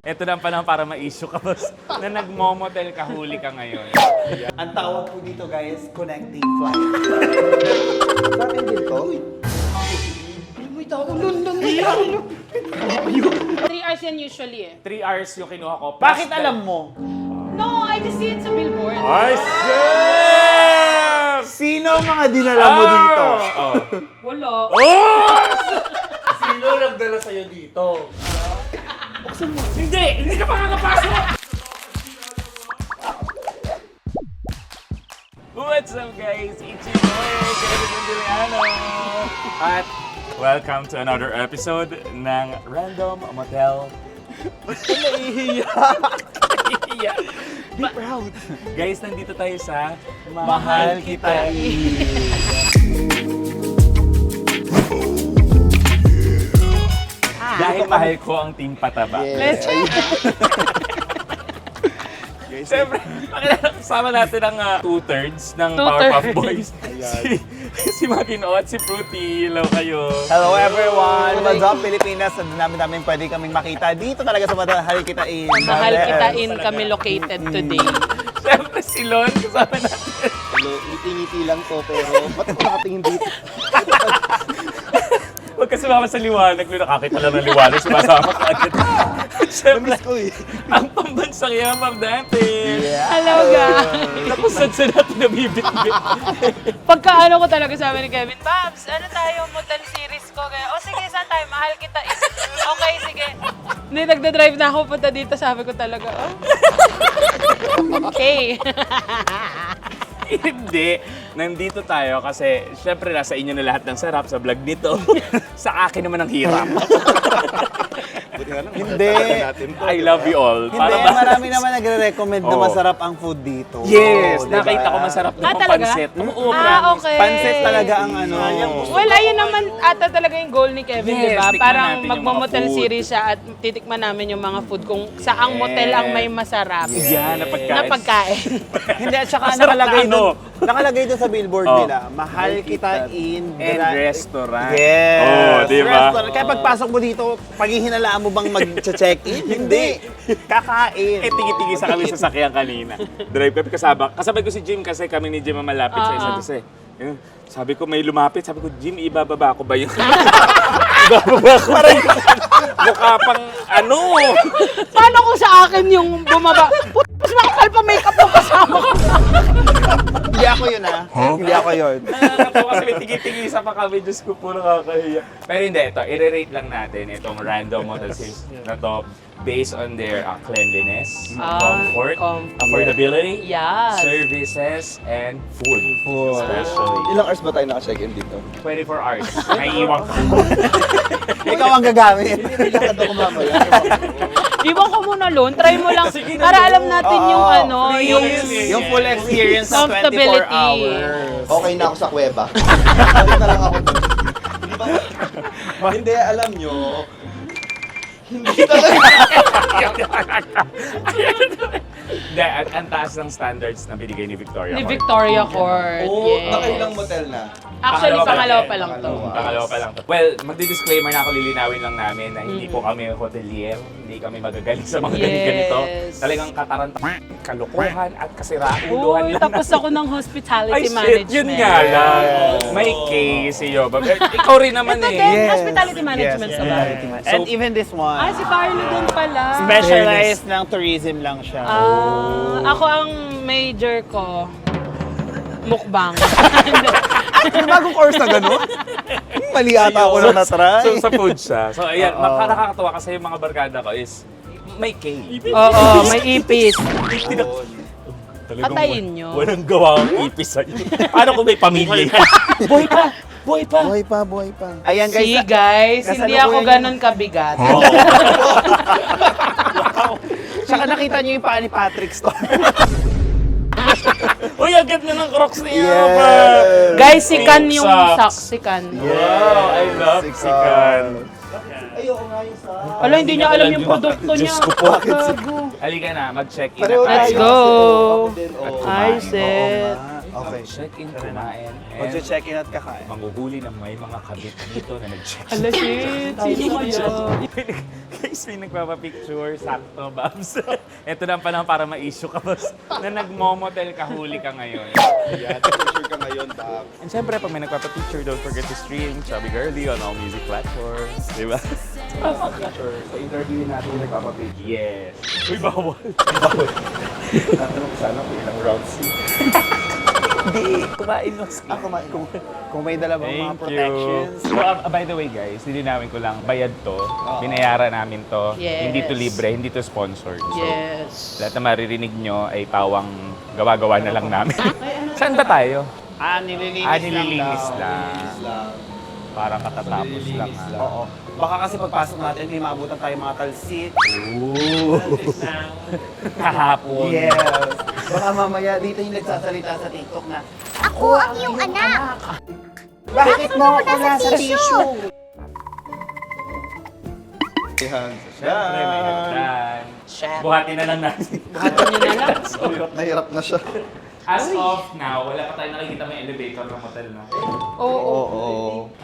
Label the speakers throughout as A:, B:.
A: Ito na ang panahon para ma-issue ka, boss. Na nagmomotel ka, huli ka ngayon.
B: Ang tawag po dito guys, connecting flight. Sa akin din to. May tao, London na yan.
C: 3 hours yan usually eh.
A: 3 hours yung kinuha ko.
B: Bakit alam mo?
C: No, I just see it sa billboard.
A: Ay, sis!
B: Sino ang mga dinala mo dito?
A: Oh.
C: Wala.
A: Oh!
B: Sino nagdala sa'yo dito?
A: Hindi ka makakapasok! What's up guys? It's your boy, Kevin Mandiliano. At welcome to another episode ng Random Motel.
B: Ba't ka naihiya? Be proud.
A: Guys, nandito tayo sa
B: Mahal Kita.
A: Dahil mahal ko ang team pataba.
C: Let's check.
A: Siyempre, kasama natin ang 2/3 ng Powerpuff Boys. si Makino at si Fruity. Hello kayo.
B: Hello everyone! What's up Pilipinas? Namin pwede kaming makita dito talaga sa Mahal Kita in.
C: Mahal kita in kami located today.
A: Siyempre si Lon, kasama natin.
D: Hello, ngiti-ngiti lang to pero ba't ako nakatingin dito?
A: Huwag ka sumama sa liwanag. Nakakita lang ng liwanag, sumasama ka agad. Siyempre,
D: Namiss ko eh.
A: ang pambansang yamang dati.
C: Hello guys!
A: Tapos sa natin nabibitbit.
C: Pagka ano ko talaga sabi ni Kevin, Babs, ano tayo, motel series ko? Kaya, o sige, saan tayo? Mahal kita in. Okay, sige. Hindi, nagda-drive na ako punta dito. Sabi ko talaga, oh. Okay.
A: Hindi. Nandito tayo kasi syempre nasa inyo na lahat ng sarap sa vlog nito. Sa akin naman ang hirap.
D: Buti nga lang,
B: Hindi.
D: natin to.
A: I love you all.
B: Hindi, marami naman nagre-recommend na
A: Oo.
B: masarap ang food dito.
A: Yes,
B: Diba?
A: nakita ko masarap na
C: talaga?
A: pansit. Oo,
C: Okay.
B: Pansit talaga ang ano.
C: Well, ayun naman ata talaga yung goal ni Kevin,
A: Yes,
C: di ba?
A: tikman
C: Parang
A: natin yung
C: magmo-motel
A: mga food.
C: series siya at titikman namin yung mga food kung saang motel ang may masarap
A: Yan, na pagkain.
C: na pagkain.
B: Hindi, at saka
A: Masarap na
B: nakalagay
A: ano.
B: doon. Nakalagay doon sa billboard
A: Oh.
B: nila. Mahal kita in
A: And restaurant.
B: Yes.
A: Oh, di ba?
B: Restaurant. Kaya pagpasok mo dito, paghihinalaan mo bang mag-check-in? Hindi. Kakain.
A: Eh, tigi-tigi sa kami sa sakyan kanina. Drive kami kasama. Kasabay ko si Jim kasi kami ni Jim ang malapit sa isa't isa. Yun. Sabi ko, may lumapit. Sabi ko, Jim, ibababa ko ba yun? Ibababa ko ba yun? Mukha pang ano?
C: Paano kung sa akin yung bumaba? Mas makapal pa makeup mo kasama ko.
B: Hindi ako yun Hindi ako yun.
A: Nakakatawa kasi may tigi-tigi sa pa kami. Diyos ko po, nakakahiya. Pero hindi, ito. I-rate lang natin itong random motel series na to based on their cleanliness, comfort, affordability,
C: Yes.
A: services, and food. Especially.
D: Ilang hours ba tayo naka-check-in dito?
A: 24 hours. Naiiwan ka.
B: Ikaw ang gagamit.
D: Lakad ako mamaya.
C: Iwan ko muna, Lon. Try mo lang.
A: Sige na,
C: Para
A: Lon.
C: alam natin yung ano, yung...
B: Yung full experience sa 24
C: Comfortability.
B: hours.
D: Okay na ako sa kuweba. Balik na lang ako. Hindi, alam nyo. Hindi talaga.
A: Hindi, ang taas ng standards na binigay ni Victoria.
C: Ni
A: Court.
C: Victoria Court.
D: Oo,
C: Yes.
D: nakailang motel na.
C: Actually, pangalawa pa lang to.
A: Pangalawa pa lang to. Well, magdi-disclaimer na ako, lilinawin lang namin na hindi po kami hotelier, hindi kami magagaling sa mga ganito. Talagang kataranta, kalukuhan at kasiraulohan
C: Uy,
A: lang.
C: tapos ako ng hospitality
A: Ay,
C: management.
A: shit, yun nga lang. May case si Yoba. Ikaw rin naman
C: Ito
A: eh.
C: din, hospitality management sa bahay.
B: And even this one.
C: Ah, si Carlo din pala.
B: Specialized ng tourism lang siya.
C: Ako ang major ko, mukbang.
B: May bagong course na gano'n? Mali ata ako na na-try.
A: So, sa food siya. So, ayan, nakakatawa kasi yung mga barkada ko is may cake.
C: Oo, may ipis.
A: Talagang
C: Patayin nyo.
A: Walang gawa ang ipis sa'yo. Paano kung may pamilya? Buhay pa! Buhay pa!
D: Buhay pa.
B: Ayan guys.
C: See guys, hindi
B: kasalukuyan
C: ako
B: yun.
C: ganun kabigat.
B: Tsaka nakita niyo yung paa ni Patrick Storm.
A: Uy, agad na ng Crocs niya
D: Yes.
A: pa!
C: Guys, sikan
A: Pink
C: yung
A: socks.
C: socks, sikan.
A: Wow, I love sikan.
D: Ayoko nga yung sa...
C: Ala, hindi niya alam yung produkto niya.
A: Diyos ko po.
C: Gago.
A: Halika na, mag-check-in
D: Pareho
A: na
C: Let's
A: tayo.
C: go.
D: Ako din, oh.
C: Hi, Seth.
B: Okay.
A: Check-in, kumain, and
B: Mag-check-in at kakain.
A: manghuhuli ng may mga kabit dito na nag-check.
C: Ala, shit. Sino kaya?
A: Guys, may nagpapapicture, sakto, Babs. Ito na pa lang para ma-issue ka, boss. Na nagmo-motel ka, huli ka ngayon.
D: Yeah, picture ka ngayon, Bob.
A: And syempre, pag may nagpapapicture, don't forget to stream Chubby Girly on all music platforms. Di ba?
B: Sure. Sa interview natin yung nagpapapage.
A: Yes. Uy, bawal.
B: Tatanong ko sana kung ilang rounds.
A: Hindi. Kumain mo.
B: Kung may dala bang mga
A: Thank you.
B: protections.
A: So, by the way, guys, linawin ko lang, bayad to. Binayaran namin to.
C: Yes.
A: Hindi to libre, hindi to sponsored. So,
C: Yes.
A: lahat na maririnig nyo ay pawang gawa-gawa na lang namin. Saan ba tayo? Nililinis lang. Parang katatapos lang.
B: Oo. Baka kasi pagpasok natin, may maabutan tayo mga talsit.
A: Kahapon.
B: Yes. Baka mamaya dito yung nagsasalita sa TikTok na,
E: Ako ang iyong anak.
B: bakit mo ako nasa tissue?
D: Yan.
A: Siyempre, may hagdan. Buhatin na lang natin.
C: Buhatin nyo na lang.
D: Hirap na hirap na siya.
A: As of now, wala pa tayong nakikita may elevator ng hotel na.
C: Oo.
D: Oo.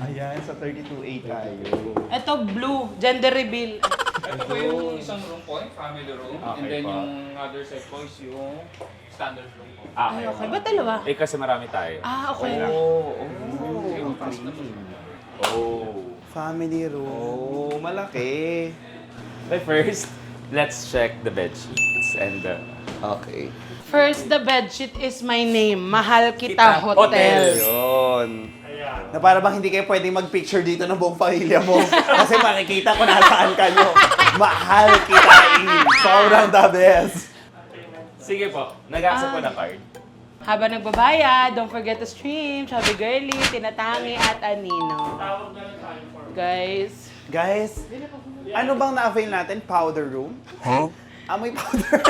D: Ayan, sa 32A tayo.
C: Ito, blue. Gender reveal.
F: Ito po yung isang room po, yung family room.
A: Okay
F: And then
A: po.
F: yung other side po is yung standard room po.
C: Ay, okay. Ba't dalawa?
A: Eh, kasi marami tayo.
C: Ah, okay.
B: Family room.
D: Oh, malaki.
A: But first, let's check the bed sheets and the
D: Okay.
C: First, the bedsheet is my name. Mahal Kita Hotel.
D: Yun.
B: Na para bang hindi kayo pwedeng mag-picture dito ng buong pamilya mo. Kasi makikita ko nasaan kayo. Mahal kita in. Sobrang the best.
A: Sige po, nag-accept ko na card.
C: Habang nagbabayad, don't forget to stream Chubby Girly, Tinatangi, at Anino. Guys,
B: Guys, ano bang na-avail natin? Powder room? Huh? Amoy powder.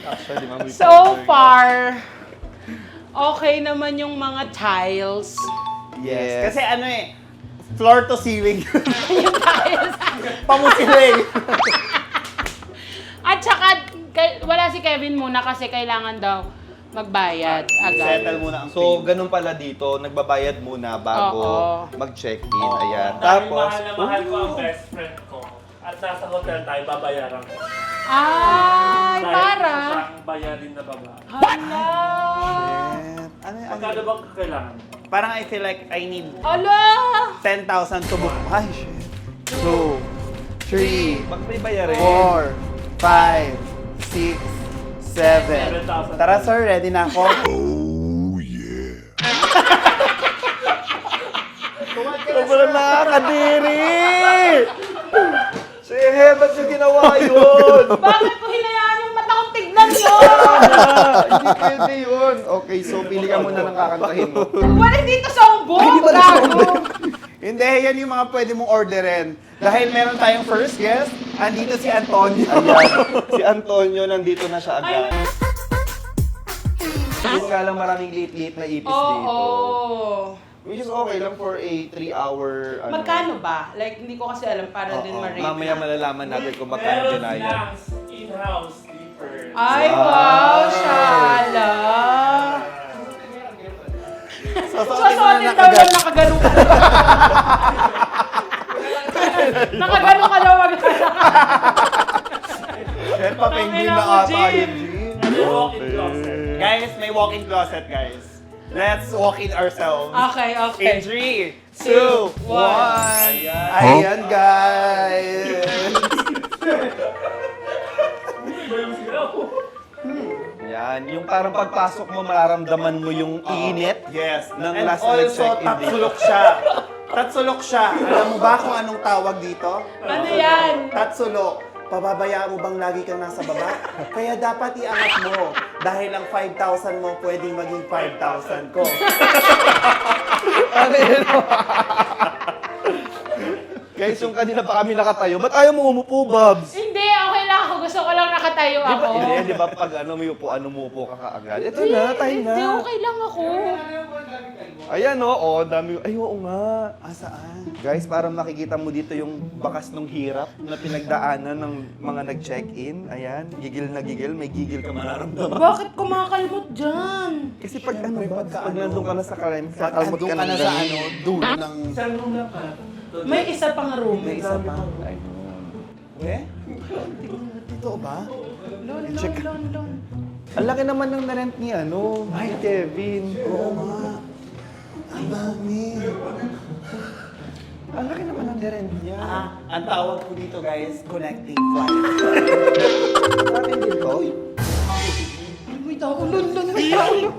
D: Actually, ma'am, we
C: so far, okay naman yung mga tiles.
B: Yes. Kasi ano eh, floor to ceiling.
C: Yung tiles.
B: Pamusiling.
C: At saka, wala si Kevin muna kasi kailangan daw magbayad agad.
B: Settle muna ang
D: So, ganun pala dito, nagbabayad muna bago
C: Oo.
D: mag-check-in. Ayan.
G: Dahil
D: Tapos,
G: mahal na mahal ko ang best friend ko. At nasa hotel tayo, babayaran ko.
C: Ay,
G: Dahil
C: para.
G: isa siyang bayarin na babae.
C: Hala.
B: Ano yung
G: Magkano bang kailangan?
B: Parang I feel like I need
C: Hala.
B: 10,000 to book. Ay, shit. 2, 3,
D: pag may bayarin,
B: 4, 5, 6, 7.
G: 7,000.
B: Tara sir, ready na ako.
D: sobrang nakakadiri! Sige, ba't yung ginawa yun?
C: Bakit ko hinayaan yung mata kong tignan yun?
D: Hindi pwede yun. Okay, so pili ka muna ng kakantahin mo.
C: Wala dito sa umbong. Gago.
B: Hindi, yan yung mga pwede mong orderin. Dahil meron tayong first guest, andito si Antonio.
D: Ayan, si Antonio nandito na siya agad. Yun nga lang maraming late-late na ipis
C: Oo.
D: dito. Which is okay lang for a 3-hour...
C: Magkano ba? Like, hindi ko kasi alam para din ma-rate.
D: Mamaya malalaman natin kung magkano
G: Meron
D: binayad.
G: silang in-house sleeper.
C: Ay, wow, Shala. Sasotin daw lang nakagano ka. Nakagano ka daw mag
B: Sir, pa-penguin na
C: Tangina mo,
B: ata
C: Jim.
B: yun, Jim.
G: Walk-in closet.
B: Guys, may walk-in closet, guys. Let's walk in ourselves.
C: Okay, okay.
B: In 3, 2, 1. Ayan, guys.
D: Yan, yung parang pagpasok mo, mararamdaman mo yung init.
B: Yes.
D: Ng
B: And
D: last na
B: also,
D: nag-check-in
B: tatsulok siya. Tatsulok siya. Alam mo ba kung anong tawag dito?
C: Ano yan?
B: Tatsulok. Pababayaan mo bang lagi kang nasa baba? Kaya dapat iangat mo. Dahil ang 5,000 mo pwedeng maging 5,000 ko.
D: Ano yun? Guys, yung kanina pa kami nakatayo, ba't ayaw mo umupo, Babs?
C: Hindi, okay lang ako. Gusto ko lang nakatayo ako.
D: Hindi, di ba pag may upuan, umupo ka kaagad? Ito na, tayo na.
C: Hindi, okay lang ako.
D: Ayan oo, dami. Ay, oo nga. Saan? Guys, parang makikita mo dito yung bakas ng hirap na pinagdaanan ng mga nag-check-in. Ayan, gigil na gigil, may gigil ka mararamdaman.
C: Bakit kumakalmot dyan?
D: Kasi pag pag nandun ka na sa kakalmot
B: Andun
D: ka
B: ka na
D: ng
B: sa
D: ganun.
B: dulo ng...
G: Isang room lang ka.
C: May isa pang room.
D: May isa pa. Ay,
B: Eh? Totoo ba?
C: Lon.
D: ang laki naman ng na-rent ni Kevin.
B: Oo nga. Ang dami.
D: Ang laki naman ng na-rent niya.
B: Ang tawag ko dito guys, connecting flight. Sa akin din to. May tao, London, may tao.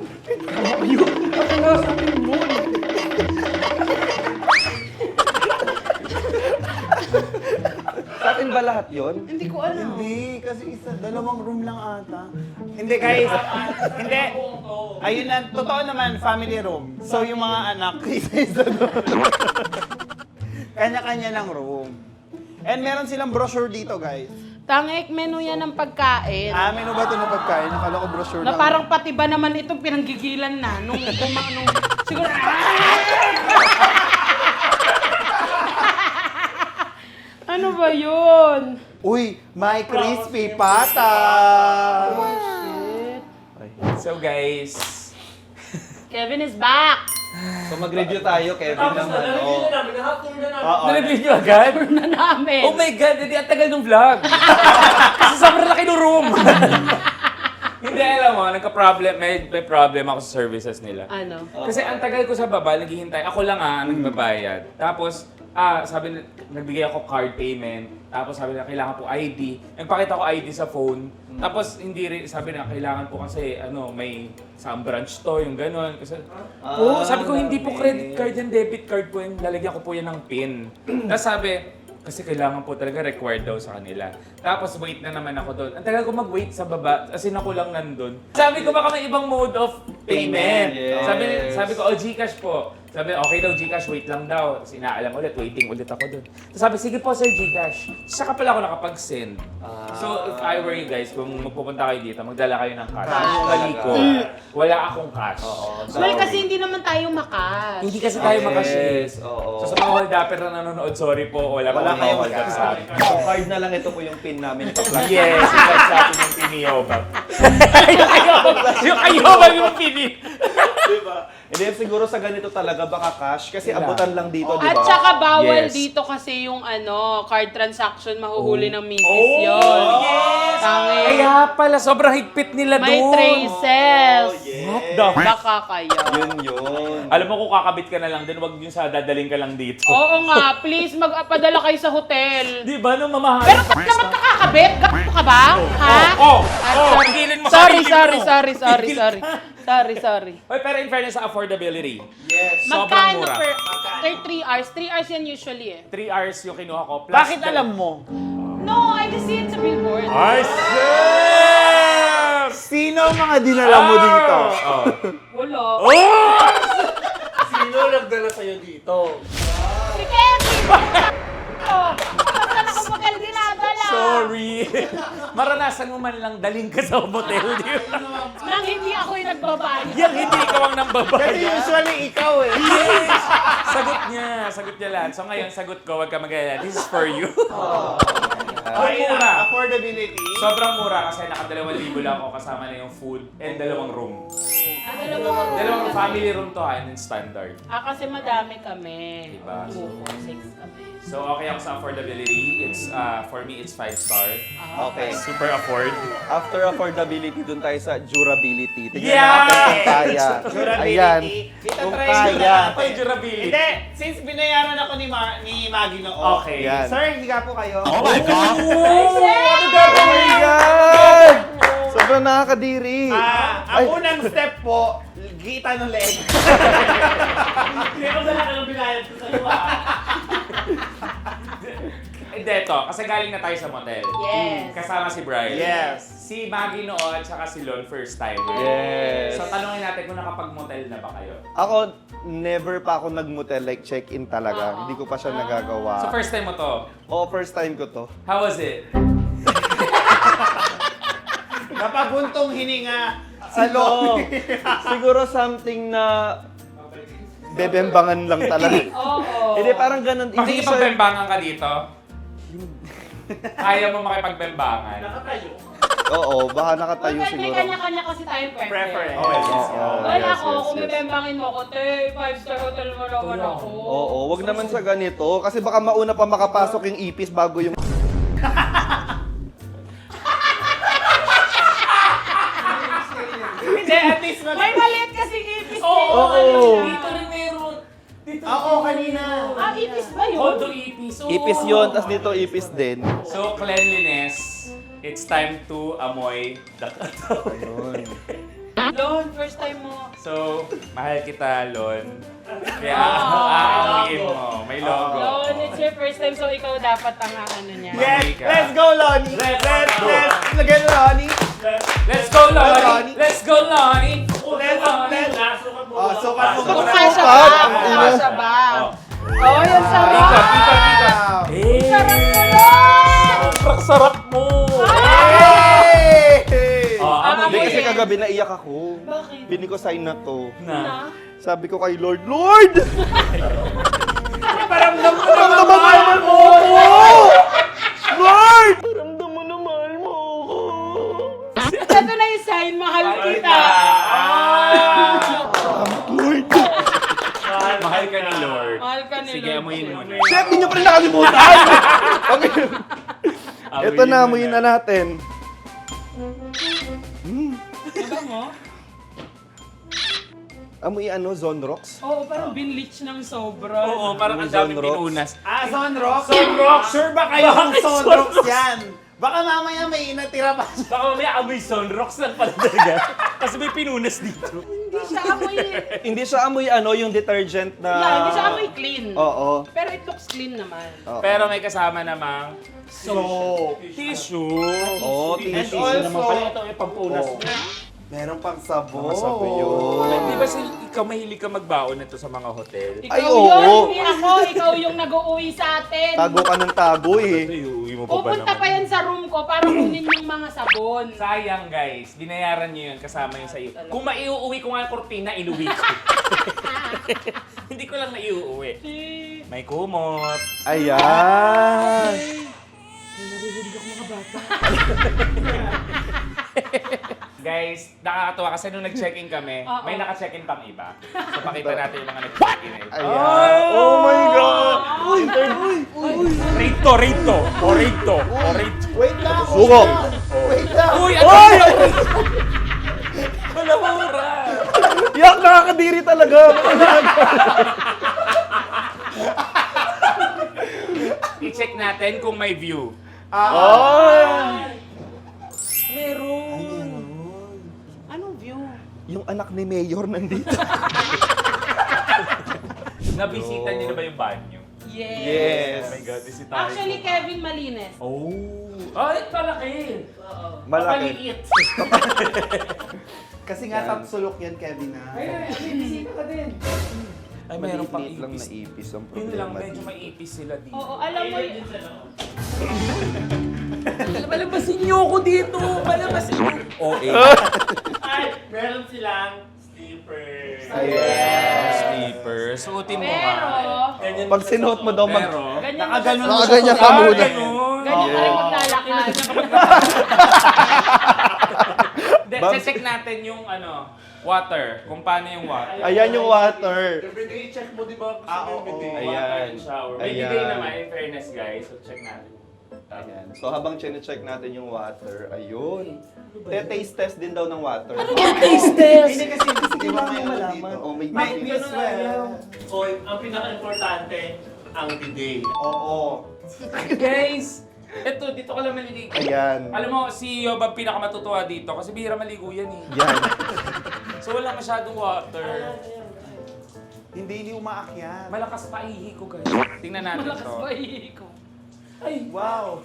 D: Sa atin ba lahat yun?
C: Hindi ko alam.
B: Hindi, kasi dalawang room lang ata. Hindi guys, hindi. Ayun na, totoo naman, family room. So yung mga anak, isa-isa doon. Kanya-kanya lang room. And meron silang brochure dito guys.
C: Tangik, menu yan ng pagkain.
B: Menu ba ito ng pagkain? Nakala ko brochure
C: Na
B: lang.
C: parang pati ba naman itong pinanggigilan na nung siguro Ano ba yun?
B: Uy, may crispy pata!
A: So guys,
C: Kevin is back!
D: So mag-review tayo, Kevin
G: Tapos
D: naman.
G: na-review na namin. Nahapon na namin.
B: Oo.
A: na-review nyo agad?
C: Na namin!
A: Oh my God, hindi ang tagal ng vlog. Kasi sobrang laki ng room. Hindi, alam mo, nagka-problem, may problem ako sa services nila.
C: Ano?
A: Kasi ang tagal ko sa baba, naghihintay. Ako lang nagbabayad. Tapos, sabi, nagbigay ako card payment. Tapos sabi na, kailangan po ID. Nagpakita ko ID sa phone. Tapos, hindi rin, sabi na, kailangan po kasi, may sa branch to, yung gano'n. Kasi, sabi ko, hindi po credit card yan, debit card po yan. Lalagyan ko po yan ng PIN. Tapos sabi, kasi kailangan po talaga required daw sa kanila. Tapos wait na naman ako doon. Ang tagal ko mag-wait sa baba, as in ako lang nandun. Sabi ko baka may ibang mode of payment.
D: Yes.
A: Sabi ko, Gcash po. Sabi, okay daw, Gcash, wait lang daw. Tapos inaalam ulit, waiting ulit ako doon. Tapos sabi, sige po sir, Gcash. Saka pala ako nakapag-send. So if I were you guys, kung magpupunta kayo dito, magdala kayo ng cash. Mali ko. Wala akong cash.
C: Well, kasi hindi naman tayo makas.
A: Hindi kasi tayo makashare.
D: Oo.
A: So sa mga hold-upper na nanonood, sorry po, wala
B: Wala
A: po
B: kayong
A: hold up sa amin.
D: So card na lang ito po yung pin namin.
A: Yes, that's sa atin yung piniyobab. Yung ayobab yung pini.
D: Diba? Hindi, siguro sa ganito talaga baka cash kasi
A: Wala.
D: abutan lang dito, di
C: At
D: ba?
C: saka bawal
A: Yes.
C: dito kasi yung card transaction mahuhuli ng misis
A: Oh,
C: yun.
A: yes!
C: Tangik.
A: Kaya pala, sobrang higpit nila doon.
C: May traces.
A: What the f-
C: Baka kayo.
D: Yun.
A: Alam mo kung kakabit ka na lang din, wag yung sa dadaling ka lang dito.
C: Oo nga, please magpadala kayo sa hotel.
A: Di ba, no, mamahal?
C: Pero ba't naman kakakabit? Gato ka ba? Ha?
A: pigilin mo
C: Sorry,
A: sarili mo.
C: sorry. Sorry.
A: Oy, pero in fairness sa affordability,
B: Yes.
A: sobrang
C: Magkano
A: mura.
C: per 3 hours? 3 hours yan usually eh.
A: 3 hours yung kinuha ko. Plus
B: Bakit alam mo?
C: No, I just see it sa billboard.
A: Ay, sir!
B: Sino ang mga dinala mo dito?
A: Oh.
C: Wala.
A: Oh!
G: Sino nagdala sa'yo dito?
C: Si Kevin! Saan ako hotel dinadala?
A: Sorry. Maranasan mo man lang daling ka sa motel, di ba?
C: Nang hindi ako yung nagbabayad.
A: Yang hindi ikaw ang nang
B: Kasi
A: babayad.
B: usually ikaw eh.
A: Yes! Sagot niya lahat. So ngayon, sagot ko, wag ka mag-alala. This is for you. Ang mura.
B: Affordability.
A: Sobrang mura kasi naka 2,000 lang ako kasama na yung food and 2 room. Dalawang family room to and then standard.
C: Kasi madami kami.
A: Diba?
C: 2, 4, 6 kami.
A: So okay ako sa affordability. It's for me it's 5-star.
D: Okay.
A: Super afford.
D: After affordability, dun tayo sa durability. Tingnan
A: Yeah!
D: natin kung kaya. Ayan. Kung kaya.
A: Ako yung durability.
B: Hindi, since binayaran ako ni Maggie noon.
A: Okay.
D: Yan.
B: Sir, hindi ka po kayo.
A: Oh my God!
D: Oh my God! Sobrang nakakadiri.
B: Ang unang step po, kita ng leg.
G: Hindi ako sa lahat ng binayad ko sa'yo
A: Hindi, ito. Kasi galing na tayo sa motel.
C: Yes.
A: Kasama si Brian.
B: Yes.
A: Si Maggie noon, tsaka si Lon, first time.
D: Yes.
A: So, tanongin natin kung nakapag-motel na ba kayo?
D: Ako, never pa ako nag-motel, like check-in talaga. Hindi ko pa siya nagagawa.
A: So, first time mo to.
D: Oo, first time ko to.
A: How was it?
B: Napabuntong hininga sa
D: Oo.
B: loob.
D: Siguro something na bebembangan lang talaga.
C: Oo.
D: Hindi, parang ganun. Hindi siya...
F: Makikipagbembangan ka dito? Kaya mo makipagbembangan?
G: Nakatayo.
D: Oo, baka nakatayo
C: May
D: siguro.
C: kanya-kanya kasi tayong preference. Well,
D: Yes,
C: ako,
D: yes,
C: kung
D: yes.
C: bibembangin mo ako, 5-star hotel mo naman ako.
D: Oo, wag naman sa ganito. Kasi baka mauna pa makapasok yung ipis bago yung...
B: Hindi, at least
C: May maliit kasi ipis
D: Oo.
G: Dito rin meron. Dito
B: Oo, kanina.
C: Ah, ipis ba yun?
G: Kondo ipis. Oo.
D: Ipis yun, tas dito ipis din.
F: So, cleanliness, it's time to amoy the
D: Ayun.
C: Lon, first time mo.
F: So, mahal kita, Lon. Kaya aamuyin mo. May logo.
C: Lon, it's your first time, so ikaw dapat ang ano niya.
B: Yes, let's go, Lonnie. Let's lagay na, Lonnie.
F: Let's go, Lonnie! Let's go, Lonnie!
G: Nasukat mo.
B: Oh, sukat mo.
C: Kung
B: muna.
C: kasya ba? Kung kasya ba? Oh, yan sarap!
F: Ikot, ikot, ikot!
C: Sarap mo, Lon!
F: Sobrang sarap mo!
B: Hey!
F: Oh,
D: Hindi
F: amoy.
D: kasi kagabi naiyak ako.
C: Bakit?
D: Pili ko sign na to.
F: Na.
D: Sabi ko kay Lord, Lord!
B: Paramdam ko
D: Paramdaman mo naman mo ako! Lord! Paramdaman mo naman mo ako!
C: Ito na yung sign, mahal kita.
D: Lord!
F: Mahal ka ni Lord.
C: Mahal ka ni
F: Sige,
C: Lord.
F: amuyin mo na.
D: Chef, hindi nyo pa rin nakalimutan! Okay. Ito na,
F: mo
D: amuyin na natin.
C: Diba mo?
D: Amoy ano, Zone Rocks?
C: Oo, parang binleach ng sobra.
F: Oo, parang ang
D: Zone
F: daming
D: rocks.
F: pinunas.
B: Sonrox? Sonrox? Sure ba kayong Sonrox yan? Baka mamaya may natira pa.
F: Baka mamaya amoy sunrocks lang pala talaga. Kasi may pinunas dito.
C: Hindi siya amoy,
D: Hindi siya amoy ano, yung detergent na...
C: hindi siya amoy clean.
D: Oo.
C: Pero it looks clean naman.
D: Oo.
F: Pero may kasama namang
B: So,
F: tissue.
D: Oo, tissue
B: also-
D: naman pala. Ito yung pampunas niya.
B: meron pang sabon.
D: Mga sabon yun.
F: Di ba ikaw mahilig ka magbaon nito sa mga hotel?
C: Ikaw
D: Ay,
C: yun,
D: oo.
C: hindi ako. Ikaw yung nag-uuwi sa atin.
D: Tago ka ng tago eh.
F: Iuwi mo pa ba
C: Pupunta
F: naman?
C: pa yan sa room ko para kunin yung mga sabon.
F: Sayang guys, binayaran niyo yun kasama yung sa iyo. Kung maiuuwi ko nga ang kortina, inuwi ko. Hindi ko lang naiuuwi. May kumot.
D: Ayan.
F: Guys, nakakatuwa kasi nung nag-check-in kami,
C: Oo.
F: may naka-check-in pang iba. So pakita natin yung mga nag-check-in eh.
D: Ayan. Oh my God!
F: Rate to, rate to. O rate to. O rate to.
B: Wait lang.
D: Suko!
B: Wait lang.
F: Uy, ano?
D: Oy!
F: Malamura!
D: Yak, nakakadiri talaga.
F: I-check natin kung may view.
D: Ay!
C: Anong view?
D: Yung anak ni Mayor nandito.
F: Nabisita niyo na ba yung banyo?
D: Yes.
F: Oh my God, bisita
C: Actually, Kevin Malines.
F: Oh! Ay, palaki!
D: Malaki.
F: Papaliit!
B: Kasi nga tapsulok yan, Kevin ha.
F: Ay, mayroon pang
D: Maliit lang na
F: ipis.
D: ipis ang
F: Yun lang,
D: problema
F: medyo
D: dito.
F: may ipis sila dito.
C: Oo, alam mo yun.
F: Malabasin niyo ako dito! Malabasin niyo! Oh,
G: Ay, meron silang sleepers.
F: Sleeper. Suotin mo
C: Pero,
F: nga.
G: Ganyan
D: Pag sinuot mo daw mag...
F: Pero,
C: ganyan
B: Nakaganon
C: mo
D: Nakaganyan ka muna.
F: ganun.
C: Ganyan ka rin maglalakad.
F: Check natin yung ano, water. Kung paano yung water.
D: Ayan yung water.
G: Everyday check mo, di ba?
B: oo.
F: Water
D: Ayan.
F: and shower. May
D: Ayan.
F: bigay naman, in fairness guys. So check natin.
D: Ayan. So habang check natin yung water, ayun. Taste test din daw ng water. Ano
B: Hindi kasi hindi mo may ano dito.
D: malaman? Oh, may
B: May
D: bibig.
B: swell.
G: O, ang pinaka-importante, ang bidet.
B: Oo.
F: Guys, eto, dito ka lang maliligo.
D: Ayan.
F: Alam mo, si Yob ang pinakamatutuwa dito kasi bihira maligo yan eh.
D: Yan.
F: So wala masyadong water.
B: Hindi umaakyat.
F: Malakas pa ihi ko guys. Tingnan natin
C: Malakas
F: to.
C: ba ko?
F: Ay,
B: Wow.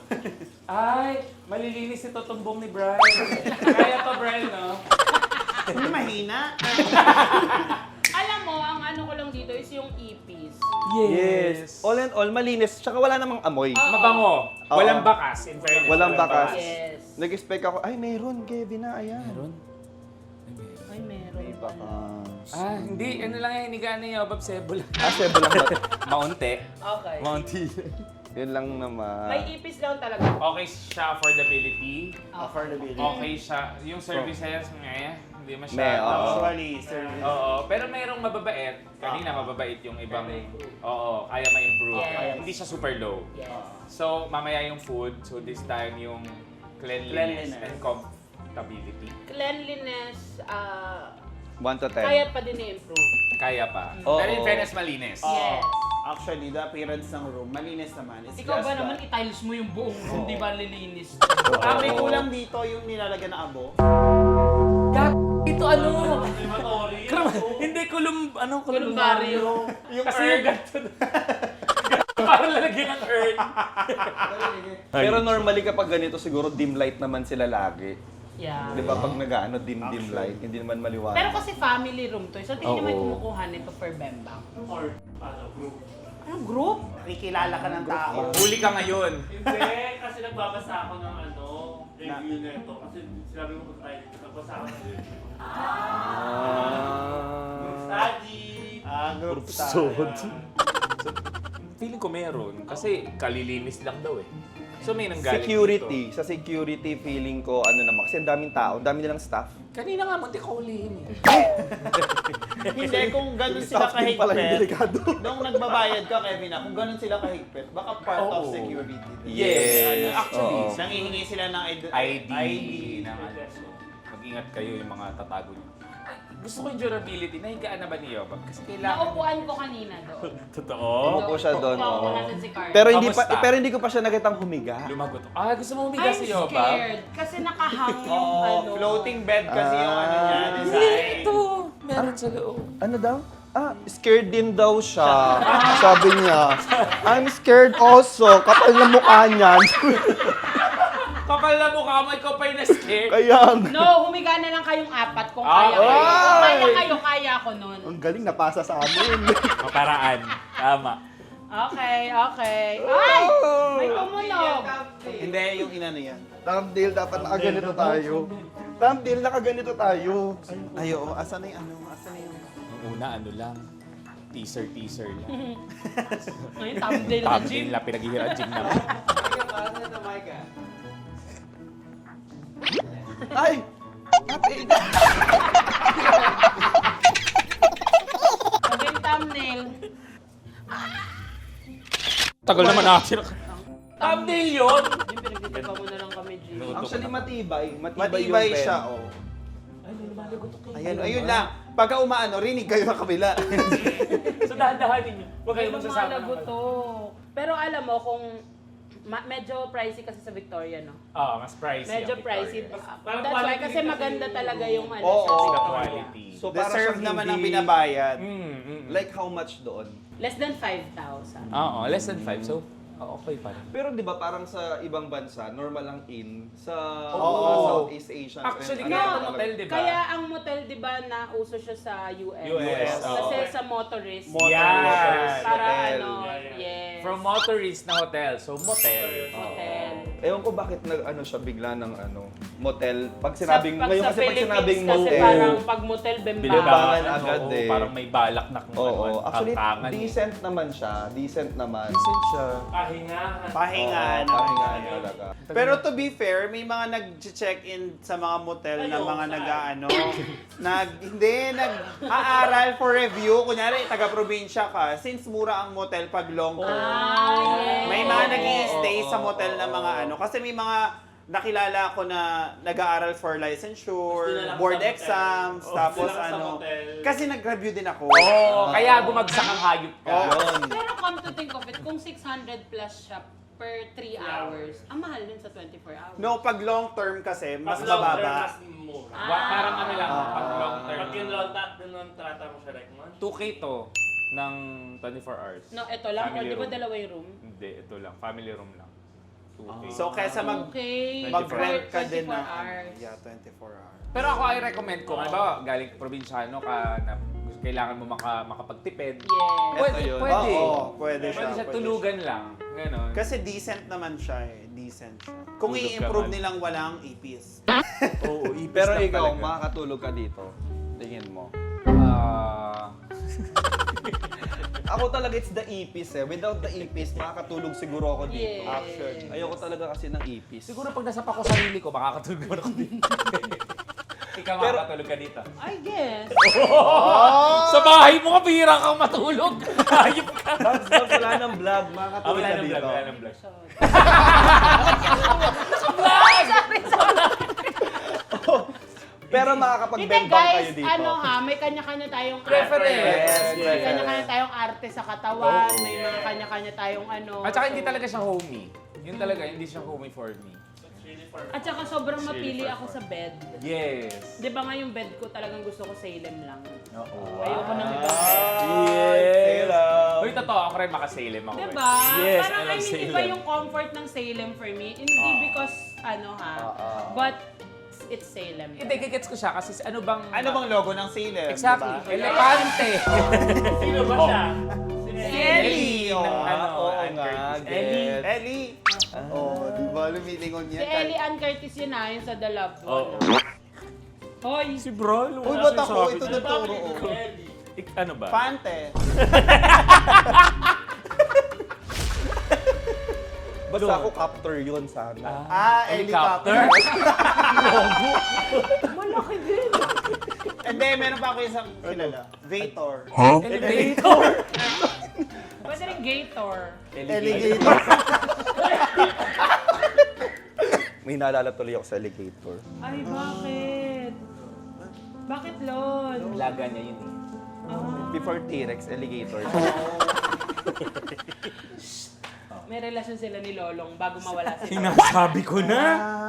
F: ay, malilinis ito tumbong ni Brian. Kaya to Brian, no?
B: Hindi mahina.
C: Alam mo, ang ano ko lang dito is yung ipis.
D: Yes. All in all, malinis. Tsaka wala namang amoy.
F: Mabango.
D: Oo.
F: Walang bakas, in fairness.
D: Walang bakas.
C: Yes.
D: Nag-expect ako, ay meron, Kevin na, ayan. Meron?
C: Ay, meron.
D: May bakas.
F: Hindi. Ano lang yan, hinigaan na yung Sebo lang.
D: Sebo lang ba?
F: Maunti.
C: Okay.
F: Maunti.
D: Yun lang naman.
C: May ipis lang talaga.
F: Okay siya, affordability.
B: Affordability.
F: Okay siya. Yung services, hindi
D: May,
F: masyado.
D: oo.
B: Actually, service.
F: Oo, pero mayroong mababait. Kanina mababait yung ibang, kaya ma-improve.
C: Yes.
F: Hindi siya super low.
C: Yes.
F: So, mamaya yung food. So, this time yung cleanliness and comfortability.
C: Cleanliness,
D: 1 to 10.
C: kaya pa din i-improve.
F: Kaya pa.
D: Oo.
F: Pero in fairness, malinis.
C: Yes.
B: Actually, the appearance ng room, malinis naman. It's
C: Ikaw ba
B: just
C: naman
B: that-
C: i-tiles mo yung buong room, di ba lilinis?
B: May kulang dito yung nilalagyan na abo.
F: Ito ano?
G: Crematory.
F: Hindi,
C: Columbario.
F: Kasi yung ganito. Parang lalagyan ng urn.
D: Pero normally kapag ganito, siguro dim light naman sila lagi.
C: Yeah.
D: Di ba? Pag nag-ano, dim light, hindi naman maliwanag.
C: Pero kasi family room to, so tingin naman kumukuha nito for Bembang.
G: Or, group.
C: Anong group?
B: Nakikilala ka ng tao.
F: Huli ka ngayon.
G: Hindi, kasi nagbabasa ako ng review nito. Kasi sinabi mo kung tayo dito, nagbasa ako ng review. Study.
B: Group study.
F: Feeling ko meron. Kasi kalilinis lang daw eh. So may nanggaling
D: Security.
F: dito.
D: Sa security, feeling ko, ano naman, kasi ang daming tao, dami nilang staff.
F: Kanina nga, munti ka hulihin eh.
B: Hindi, kung ganun sila
D: Staff din pala yung
B: kahigpit,
D: delikado.
B: nung nagbabayad ka, Kevin, kung ganun sila kahigpit, baka part of
F: Oo.
B: security din.
F: Yes. Actually,
D: Oo.
B: Nangihingi sila ng
F: ID. ng ano. So, mag-ingat kayo yung mga tatago niyo. Gusto ko yung durability. Nahigaan na ba ni Yobab? Kasi kailangan...
C: Naupuan ko kanina doon.
F: Totoo?
D: Opo siya doon, oo.
C: Naupuan natin si Carl.
D: Pero hindi
F: Kamusta?
D: pero hindi ko pa siya nakitang humiga.
F: Lumagot. Gusto mo humiga
C: I'm
F: si Yobab?
C: scared. Kasi nakahang yung ano.
B: floating bed kasi yung ano niya,
F: Hindi,
B: design.
F: ito. Meron sa loob.
D: Ano daw? Scared din daw siya. Sabi niya, I'm scared also. Kapal na mukha niyan.
F: Kapal na mukha mo, ikaw pa yung na-scared.
D: Kaya,
C: No, humiga na lang kayong apat kung kaya kayo.
D: ay!
C: Kung kaya kayo, kaya ko nun.
D: ang galing napasa sa amin.
F: Maparaan. Tama.
C: Okay. Ay! May tumunog.
B: Hindi, yung inano yan.
D: Thumbnail, dapat nakaganito tayo. Thumbnail, nakaganito tayo.
B: Ay, oo. Asan na yung ano? Asan na yung...
F: Ang una, ano lang. Teaser lang.
C: Ngayon, thumbnail na
F: Thumbnail
C: gym.
F: lang, pinaghihirap gym naman.
D: Ay!
C: Maging thumbnail.
F: Tagal naman natin. Thumbnail yun!
C: Yung pinagtitipa mo na lang kami, G.
D: Actually, matibay.
B: Matibay
D: yung
B: siya,
D: pen.
B: oh. Ayun lang. Pagka umaano, rinig kayo sa kabila.
F: So dahan-dahanin niyo. Huwag kayo
C: May
F: magsasama
C: mamalago to. Pero alam mo, kung medyo pricey kasi sa Victoria, no?
F: Mas pricey.
C: Medyo
F: ang
C: pricey.
F: Victoria.
G: Parang
C: That's why,
G: quality
C: kasi
G: kasi
C: maganda
G: yung-
C: talaga yung ano
B: Oo.
C: sa
F: The
C: Victoria.
F: quality.
D: So, para
B: Deserve
D: siyang
B: naman ang
D: hindi-
B: binabayad.
D: Like how much doon?
C: Less than 5,000.
F: Oo, less than 5. So, okay pa rin.
D: Pero di ba parang sa ibang bansa, normal lang in sa
B: Oo.
D: mga Southeast Asian.
F: Actually,
C: No,
F: kaya ito motel, di ba?
C: Kaya ang motel, di ba, nauso siya sa US?
F: US,
C: Kasi
F: oo.
C: sa motorist.
F: Yes.
C: Para
D: Hotel.
C: ano, yes.
F: From motorist na hotel. So, motel.
C: Motel.
D: Ewan ko bakit nag-ano siya bigla ng ano, motel. Pag sinabing,
C: pag
D: ngayon
C: sa
D: kasi pag
C: Philippines
D: sinabing
C: kasi
D: motel,
C: parang pag motel, bembang.
D: Bilimbangan agad
F: Oo,
D: eh.
F: Parang may balak na kung
D: oo.
F: ano,
D: Actually,
F: kantangan eh.
D: decent naman siya. Decent naman.
F: siya.
G: Pahingahan.
B: Pahingan.
D: Oo, pahingahan talaga.
B: Pero to be fair, may mga nag-check-in sa mga motel na mga nag-ano, nag-aaral for review. Kunyari, taga-probinsya ka, since mura ang motel pag long term.
C: Yes.
B: May mga nag-i-stay sa motel na mga ano. Kasi may mga nakilala ko na nag-aaral for licensure,
G: Doon na lang
B: board
G: sa motel.
B: exams, tapos
G: doon lang sa
B: ano.
G: motel.
B: Kasi nag-review din ako.
F: Kaya bumagsak ang hayop ka.
C: Pero come to think of it, kung 600 plus siya per 3 hours, ang mahal din sa 24 hours.
B: No, pag long term kasi, mas
G: Pag long term,
B: mababa.
G: mas mura.
F: Parang ano lang, pag long term.
G: Pag yung long term, dun ang trata mo siya like month.
F: 2K to ng 24 hours.
C: No, ito lang.
F: Family
C: Di ba
F: room.
C: dalawa yung room?
F: Hindi, ito lang. Family room lang. 2K.
B: So, kaysa
C: Okay.
B: mag-rent ka din
C: 24
B: na.
C: hours.
B: Yeah, 24 hours.
F: Pero ako ay recommend ko, halimbawa galing probinsyano ka na gusto kailangan mo makapagtipid.
C: Yes.
F: Pwede,
D: Ito yun.
F: pwede.
B: Oo, pwede siya.
F: Pwede siya, tulugan lang. Ganon.
B: Kasi decent naman siya eh. Decent siya. Kung
F: Tulog
B: i-improve
F: ka man.
B: nilang walang ipis.
F: Oo, ipis
D: Pero
F: lang
D: ikaw,
F: talaga.
D: makakatulog ka dito. Tingin mo. Ako talaga it's the ipis eh. Without the ipis, makakatulog siguro ako dito.
C: Yes.
D: Actually. Ayoko talaga kasi ng ipis.
F: Siguro pag nasapa ko sarili ko, makakatulog naman ako dito. Ikaw makakatulog ka dito.
C: I guess.
F: Sa bahay mo ka, bihira kang matulog. Hayop ka.
D: Babs, wala ng vlog, makakatulog
F: Wala
D: ka
F: nang
D: dito.
F: vlog, wala nang vlog.
D: Pero
C: Hindi
D: makakapag-bend bang kayo
C: guys,
D: dito.
C: ano ha, may kanya-kanya tayong
F: Preference.
C: arte. May kanya-kanya tayong arte sa katawan, may mga kanya-kanya tayong ano.
F: At saka hindi talaga siya homey. Yun talaga, hindi siya homey for me.
C: At saka sobrang
F: It's really
C: mapili
F: for
C: ako
F: fun.
C: sa bed.
F: Yes.
C: Di ba nga yung bed ko talagang gusto ko Salem lang.
F: Oo.
C: Ayoko nang iba.
F: Yes. Uy, totoo, ako rin makasalim ako.
C: Di ba?
F: Yes,
C: Parang
F: I love
C: hindi
F: Salem.
C: iba yung comfort ng Salem for me. Hindi because ano ha, but it's Salem.
F: Hindi, gigets ko siya kasi ano bang...
B: Ano bang logo ng Salem?
F: Exactly.
B: Diba?
F: Elepante.
G: Sino ba siya?
B: Si Ellie!
F: Ng
B: Oh.
F: ano,
D: oo
F: Ann
D: nga,
F: Curtis.
D: gets.
F: Ellie.
B: Ellie! Oh, di ba? Lumilingon
C: Si
B: yan.
C: Ellie Ann Curtis yun na, yun sa The Loved
F: Oo.
C: One. Hoy!
F: Si Bro,
B: Uy, ba't ako? Ito na turo.
F: Ano ba?
B: Pante.
D: Basta ako captor yun sana.
B: Helicopter.
C: Malaki din!
B: Hindi, meron pa ako isang kilala. Vator.
F: Elevator.
C: Pwede rin Gator.
B: Alligator.
D: May naalala tuloy ako sa alligator.
C: Ay, bakit? Bakit, Lon?
F: Laga niya yun eh.
D: Before T-Rex, alligator.
C: May relasyon sila ni Lolong bago mawala sila.
F: Sinasabi ko na.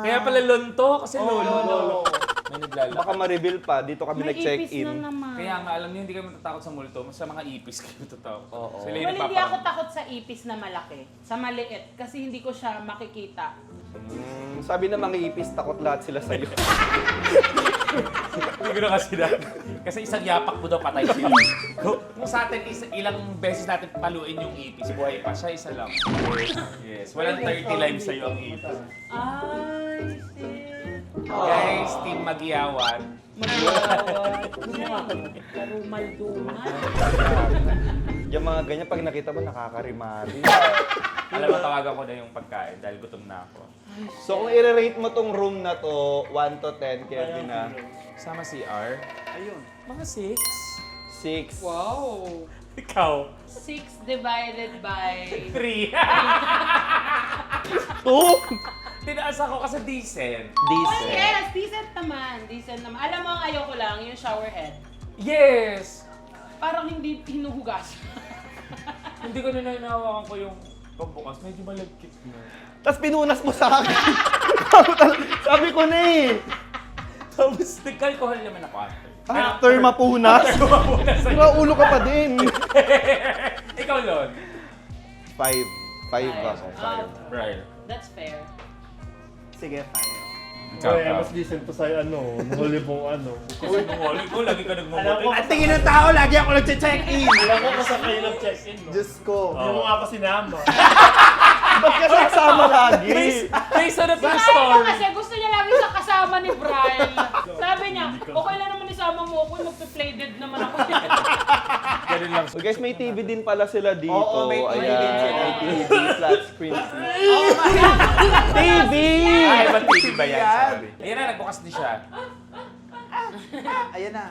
F: Kaya pala lonto kasi lolo. May naglalakad.
D: Baka ma-reveal pa, dito kami
C: May ipis na
D: nag-check-in.
C: naman.
F: Kaya nga, alam niyo, hindi kami matatakot sa multo. Sa mga ipis kayo tatatakot.
D: Oo.
F: Sila yung
C: Well, hindi
F: nagpaparang-
C: ako takot sa ipis na malaki. Sa maliit. Kasi hindi ko siya makikita.
D: Sabi na mga ipis, takot lahat sila sa'yo.
F: Hindi ko na kasi na. Kasi isang yapak mo daw patay sila. Kung sa atin, ilang beses natin paluin yung ipis, buhay pa. Siya isa lang. Yes. Walang 30 lives sa'yo ang ipis.
C: Ay, shit.
F: Guys, Team Magiyawan.
C: Karumal-dumal.
D: Yung mga ganyan, pag nakita mo, nakakarimari.
F: Alam mo, tawagan ko na yung pagkain dahil gutom na ako.
D: So kung i-rate mo tong room na to, 1 to 10, Kevin na,
F: Sama CR.
B: Ayun.
F: Mga 6.
D: 6.
C: Wow.
F: Ikaw.
C: 6 divided by...
F: 3.
D: 2?
F: Tinaas ako kasi decent.
C: Oh
D: Decent.
C: yes, decent naman. Decent naman. Alam mo, ang ayoko lang, yung shower head.
F: Yes!
C: Parang hindi hinuhugas.
F: Hindi ko na nanawakan ko yung pagbukas. Medyo malagkit na.
D: Tapos pinunas mo sa akin. Sabi ko na eh.
F: Tapos nagkalkohol naman ako after.
D: After mapunas, sira ulo ka pa din.
F: Ikaw, Lon.
D: 5. 5 ako. 5.
F: Brian.
C: That's fair.
B: Sige, fine.
G: Uy, mas decent to sa ano, huli mong ano.
F: Kasi nungoli ko, lagi ka
G: Alam ko,
F: nagmumuli.
B: At tingin ng tao, lagi ako nagche-check-in.
G: alam ko kung saan kayo nag-check-in, no?
B: Diyos ko.
G: Hindi mo nga pa sinama.
D: Ba't ka sasama lagi?
F: Based on a true
C: Sabi ko
F: story.
C: kasi gusto niya lagi sa kasama ni Brian. Sabi niya, okay lang naman isama mo ako, magpe-play dead naman ako.
F: Ganun lang.
D: So guys, may TV din pala sila dito.
B: Oo, may TV din sila.
D: May TV, flat screen. TV!
F: Ay, ba't TV ba yan? Sorry. Ayan na, nagbukas din siya.
B: Ayan na.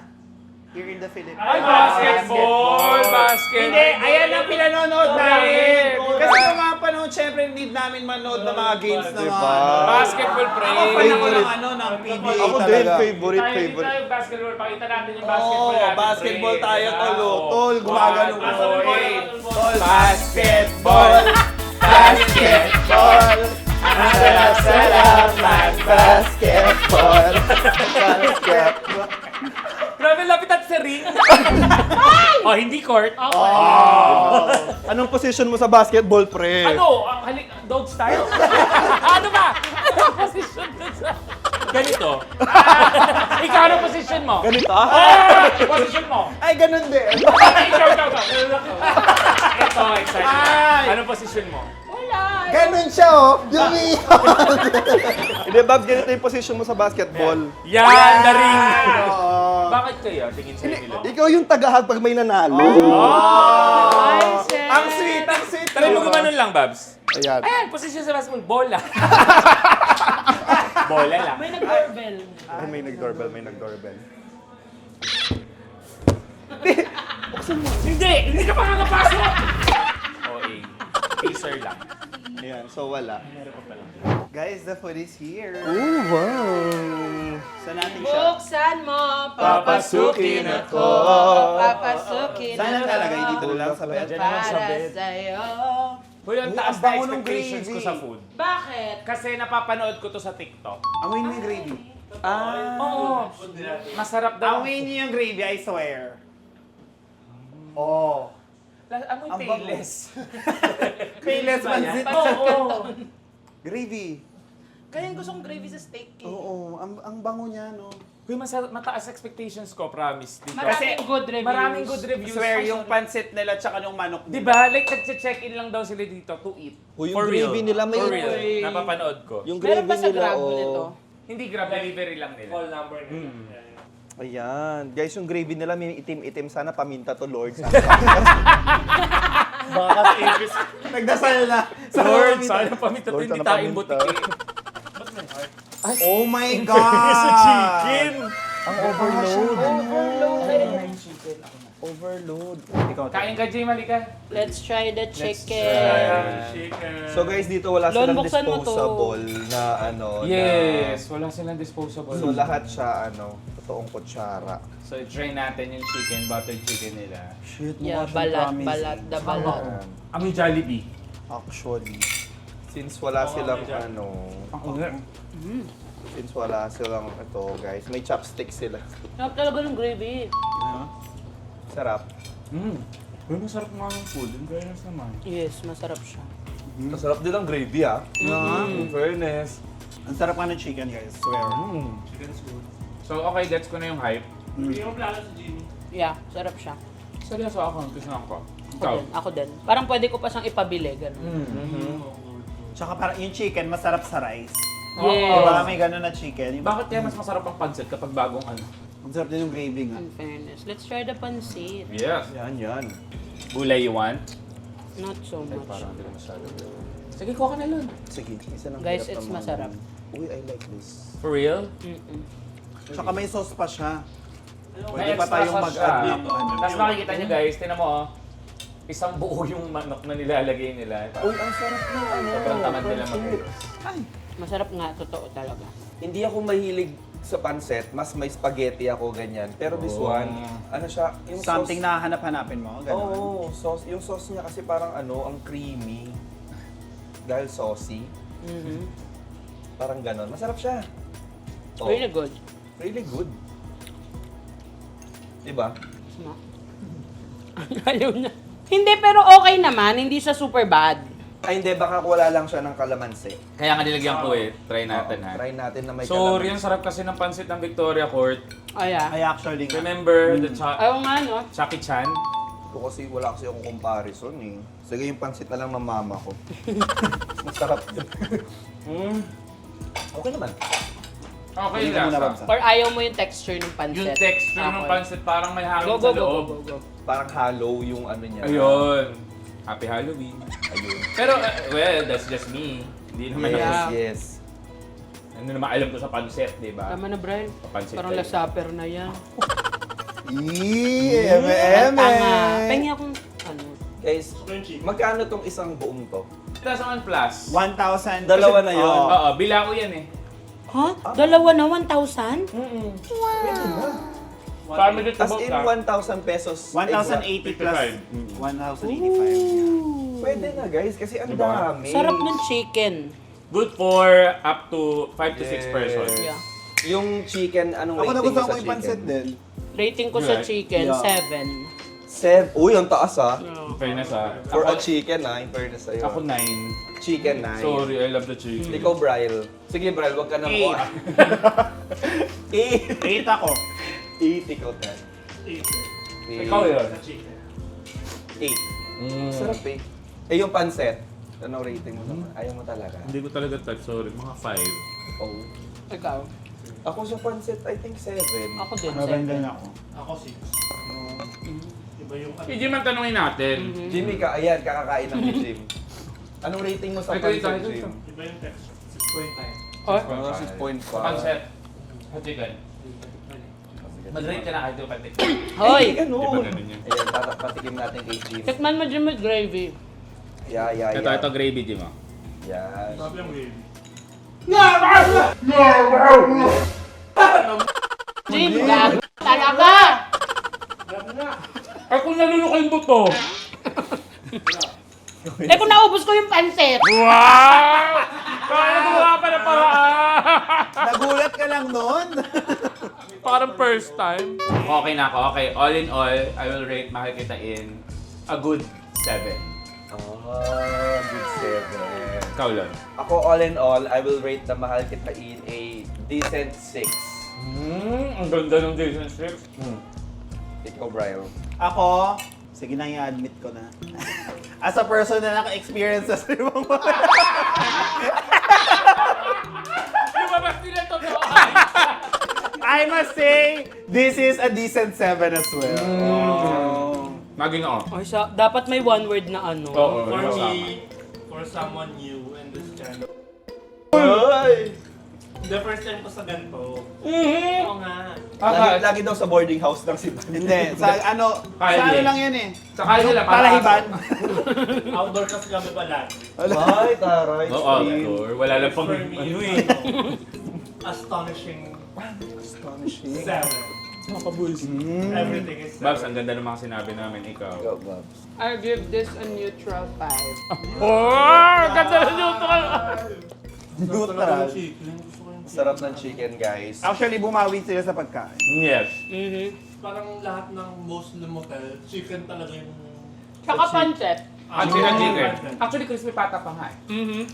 B: Here in the Philippines.
F: Ay, basketball! Basket!
B: Hindi, ayan ang pinanonood namin.
F: Correct.
B: Kasi nung mga panahon, syempre, need namin manood ng mga games na mga
D: Diba?
B: ano.
F: Basketball
B: Ako
F: pre!
B: fan ako
D: Favorite.
B: ng ano, ng PBA
D: Ako din,
B: talaga.
D: favorite.
F: Tayo basketball. Pakita natin yung basketball
B: Oo,
F: natin,
B: basketball
F: pre.
B: tayo,
F: Diba?
B: tol.
F: Oo.
B: Tol, gumagano ko.
F: Basketball.
B: Tol,
F: Basketball!
B: basketball.
D: Salamat, basketball. Basketball.
F: Grabe, lapit at sa ring. Oh, hindi court.
C: Okay.
D: Anong position mo sa basketball, pre?
F: Ano? Dog style? Ano ba? Anong position dun sa... Ganito. Ikaw, anong position mo?
D: Ganito?
F: Position mo?
B: Ay, ganun din.
F: Ikaw. Ito, excited.
B: Ay!
F: Anong posisyon mo?
C: Wala.
B: Ganun siya, oh. Lumiyon.
D: Hindi, Babs, ganito yung position mo sa basketball.
F: Yan, the ring.
B: Oo.
F: Bakit kaya? Tingin sa'yo nila.
D: Ikaw yung tagahag pag may nanalo.
C: Ay, sir.
B: Ang sweet.
F: Try mo gumanon lang, Babs.
D: Ayan.
F: Ayan, posisyon sa basketball, bola. Bola lang.
C: May nag-doorbell.
D: Ay, may nag-doorbell.
F: Hindi ka makakapasok. OA. Teaser lang.
D: Ayan, so wala.
B: Guys, the food is here.
D: Oh, wow.
B: Saan natin siya?
C: Buksan mo,
F: Papasukin ako.
C: Papasukin
B: Saan
C: ako.
B: nakalagay? Dito na lang sa bed?
C: Para sa'yo.
F: Hoy, ang taas
B: ang
F: na
B: bango ng
F: expectations ko
B: gravy.
F: sa food.
C: Bakit?
F: Kasi napapanood ko to sa TikTok.
B: Amoy mo yung gravy.
F: Oo. Masarap daw.
B: Amoy niyo yung gravy, I swear. Oh.
F: Amoy
B: Ang bango.
F: payless.
B: Payless mansit.
F: Oo.
B: Gravy.
C: Kaya gusto kong gravy sa steak eh.
B: Oo, ang bango niya, no?
F: Hoy, mataas expectations ko, promise. Dito.
C: Maraming good reviews.
F: Maraming good reviews.
B: Swear, yung pansit nila tsaka yung manok
F: Di ba? Like, nag-check-in lang daw sila dito to eat.
D: Uy, yung
F: For real.
D: gravy nila may-
F: For real.
C: Uy.
F: Napapanood ko.
D: Yung
C: Meron
D: gravy
C: ba sa
D: nila,
C: Grab
D: oh.
C: nito?
F: Hindi grab, delivery lang nila.
G: Call number nila.
D: Ayan. Guys, yung gravy nila may itim-itim. Sana paminta to, Lord.
B: Nagdasal na.
F: Lord, sana paminta
D: Lord,
F: hindi
D: sana
F: tayong
D: paminta.
F: butiki.
B: Oh my God!
F: Sa chicken!
D: Ang overload. Overload.
F: Kain ka, Jay, malika.
C: Let's try the chicken.
G: Chicken.
D: So guys, dito wala
C: Lon,
D: silang
C: buksan mo to.
D: disposable na ano.
F: Yes, wala silang disposable.
D: Na, so lahat siya totoong kutsara.
F: So, try natin yung chicken, buttered chicken nila.
B: Shit,
C: Yeah, balat, the balat.
D: Ayan.
F: Amoy Jollibee.
B: Actually.
D: Since wala silang
C: Mm.
D: since wala silang ito, guys, may chopsticks sila.
C: Sarap talaga ng gravy.
D: Sarap.
F: Uy, masarap nga ng food. In fairness naman.
C: Yes, masarap siya.
D: Masarap din ang gravy, ah. In fairness.
B: Ang sarap nga ng chicken, guys. Swear.
G: Chicken's good.
F: So, okay, gets ko na yung hype.
G: Hindi mo plano si Jimmy.
C: Yeah, sarap siya.
F: Seryoso ako, gusto ko.
C: Ako din. Parang pwede ko pa siyang ipabili, gano'n.
B: Tsaka parang yung chicken, masarap sa rice.
C: Yes.
B: Diba? May gano'n na chicken.
F: Bakit kaya mas masarap ang pancit kapag bagong ano?
B: Ang sarap din yung gravy nga.
C: In fairness. Let's try the pancit.
F: Yes.
D: Yan.
F: Gulay you want?
C: Not so much.
F: hindi na masyado. Sige, kuha ka na Lon.
D: Sige, isa lang.
C: Guys,
D: hirap
C: it's
D: naman.
C: masarap.
D: Uy, I like this.
F: For real?
B: Tsaka may sauce pa siya.
F: May
B: Pwede pa
F: extra
B: tayong
F: sauce
B: mag-add
F: siya.
B: dito.
F: Tapos makikita nyo guys, tinan mo oh. Isang buo yung manok na nilalagay nila.
D: Uy, ang sarap na
F: Sobrang tamad nila mag
C: Masarap nga, totoo talaga.
D: Hindi ako mahilig sa pancet, mas may spaghetti ako ganyan. Pero this one, ano siya, yung
B: Something
D: sauce.
B: na hanap-hanapin mo. Gano'n.
D: Oo, sauce. Yung sauce niya kasi parang ang creamy. Dahil saucy. Parang ganon. Masarap siya. Oh,
C: Really good.
D: really good. Diba?
C: Ayaw niya. Hindi, pero okay naman. Hindi siya super bad.
D: Ay hindi, baka wala lang siya ng kalamansi.
F: Kaya nga nilagyan ko eh. Try natin ha.
D: Try natin na may
F: Sorry, ang sarap kasi ng pansit ng Victoria Court.
C: Ay,
B: Ay, actually nga.
F: Remember the
C: Ayaw nga, no?
F: Chucky Chan?
D: Ito kasi wala kasi akong comparison eh. Sige, yung pansit na lang ng mama ko. Masarap yun. Okay naman.
F: Okay
B: Hindi ka muna,
F: lang.
B: Babs, ah.
C: Or ayaw mo yung texture ng pancit?
F: Yung texture ng
C: Okay.
F: pansit parang may hangin
C: Go, go,
F: sa
C: go,
F: loob.
C: go, go, go.
D: Parang hollow yung ano niya.
F: Ayun. Happy Halloween.
D: Ayun.
F: Pero, well, that's just me. Hindi naman
D: Yes,
C: Yeah.
D: yes.
F: Ano naman alam ko sa pansit, di ba?
C: Tama na, Brian.
F: Papansit
C: Parang
F: tayo.
C: lasaper na yan.
B: Eme.
C: Pengi akong, ano,
D: Guys, magkano tong isang buong to?
F: 1,000 plus.
B: 1,000.
D: Dalawa na yun.
B: Oo.
F: Oo, bilao yan eh.
C: ha? Dalawa na 1,000?
F: Family to
D: As
F: book
D: in
F: ah.
D: 1,000 pesos.
B: 1,080 plus 1,085.
D: Pwede na guys, kasi ang
F: Diba?
D: dami.
C: Sarap ng chicken.
F: Good for up to 5 to 6 persons.
C: Yeah.
D: Yung chicken, anong
B: Ako
D: rating
B: nagustuhan
D: sa
B: ko yung pansit
D: chicken?
B: din.
C: Rating ko sa
F: Right.
C: chicken,
B: Yeah.
C: 7.
D: Uy, ang taas ah.
F: In fairness ah.
D: For a
F: Ako,
D: chicken ah, in fairness sa'yo.
F: ako 9.
D: Chicken na.
F: Sorry, I love the chicken.
D: Ikaw, Bryle. Sige, Bryle, wag ka nang
B: Eight.
D: 8.
B: 8 ako.
D: 8, ikaw 10.
F: Ikaw yun.
G: Sa chicken.
D: 8. Sarap eh. Eh yung pancet, anong rating mo naman? Ayaw mo talaga?
A: Hindi ko talaga type, sorry. Mga 5.
D: Oh.
C: Ikaw?
D: Ako sa pancet, I think 7.
C: Ako din.
B: Maganda na ako.
G: Ako 6. Iba yung
A: Si Jim ang tanongin natin.
D: Jimmy ka, ayan, kakakain ng Jim. Anong rating mo sa
A: Ito, ito,
D: pancet,
A: ito,
D: Jim?
A: ito.
G: Iba yung texture. 6.9.
C: Oh,
D: 6.5.
F: Pancet. Sa chicken. Mag-rate ka na kahit yung pati.
C: hoy!
D: Ganun.
A: Di ba ganun yun?
D: Ayan, patikim natin kay Jim.
C: Tikman mo dyan with gravy.
D: Yeah.
A: Ito gravy, Jim. Ah.
D: Yan.
G: Sabi yung gravy.
C: Jim, gago talaga!
A: Ay, kung nalulok yung buto.
C: Eh kung naubos ko yung pancet!
A: Wow! Kaya gumawa pa na paraan.
B: Nagulat ka lang nun?
A: Parang first time.
F: Okay na ako. Okay, all in all, I will rate Mahal Kita in a good 7.
D: Good 7.
A: Ikaw lang.
D: Ako, all in all, I will rate the Mahal Kita in a decent 6.
A: Ang ganda ng Jason Strips.
D: Ikaw, Brian.
B: Ako, sige na i-admit ko na. As a person na naka-experience sa limang
A: Lumabas nila to.
B: I must say, this is a decent 7 as well.
A: Maging ako.
C: Ay, dapat may one word na ano.
A: Oo.
G: For me, for someone new in this channel.
D: Ay!
G: The first time ko sa ganito. Oo nga.
D: Lagi daw sa boarding house ng si Van.
B: Hindi, sa ano,
F: Kaya
B: sa ano
F: din.
B: lang yan eh.
F: Saka nila,
B: Palahiban.
G: Outdoor kasi kami palagi.
D: Ay, taray.
A: Oo, outdoor. Wala lang pang
G: For me,
A: ano eh.
G: astonishing
B: Astonishing.
G: 7. Everything is 7.
A: Babs, ang ganda ng mga sinabi namin. Ikaw.
D: Go, Babs.
C: I give this a neutral 5.
A: Oh! Ganda na neutral.
B: Neutral.
D: Sarap ng chicken, guys.
B: Actually, bumawi sila sa pagkain.
A: Yes.
G: Parang lahat ng Muslim hotel, chicken talaga yung...
C: Tsaka pancet.
A: Chicken.
F: Actually, crispy pata pa nga eh.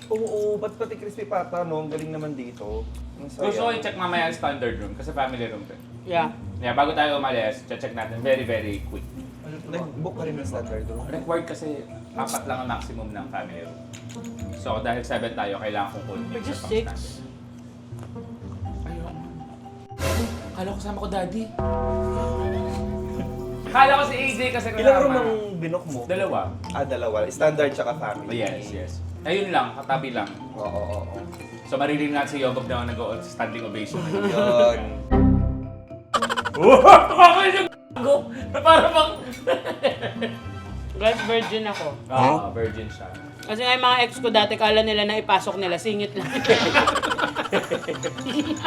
D: Oo, ba't pati crispy pata, no? Ang galing naman dito. Ang saya.
A: Gusto ko i-check mamaya ang standard room kasi family room to.
C: Yeah.
A: Yeah, bago tayo umalis, check natin very, very quick.
D: Nag-book ka rin ng standard room.
A: Required kasi 4 lang ang maximum ng family room. So dahil 7 tayo, kailangan kong kunin
C: We're
A: yung
C: just
A: isa pang
C: 6.
A: standard. Ayun. Kala ko kasama ko daddy. Kala ko si AJ kasi kasama.
D: Ilang room ang binok mo?
A: 2.
D: Dalawa. Standard tsaka family.
A: Yes. Ayun lang, katabi lang.
D: Oo.
A: So maririnig natin si Yogob na nag-standing ovation.
D: Yun.
A: Kakain yung g***go! Para bang...
C: Guys, virgin ako.
A: Virgin siya.
C: Kasi nga yung mga ex ko dati, kala nila na ipasok nila, singit lang.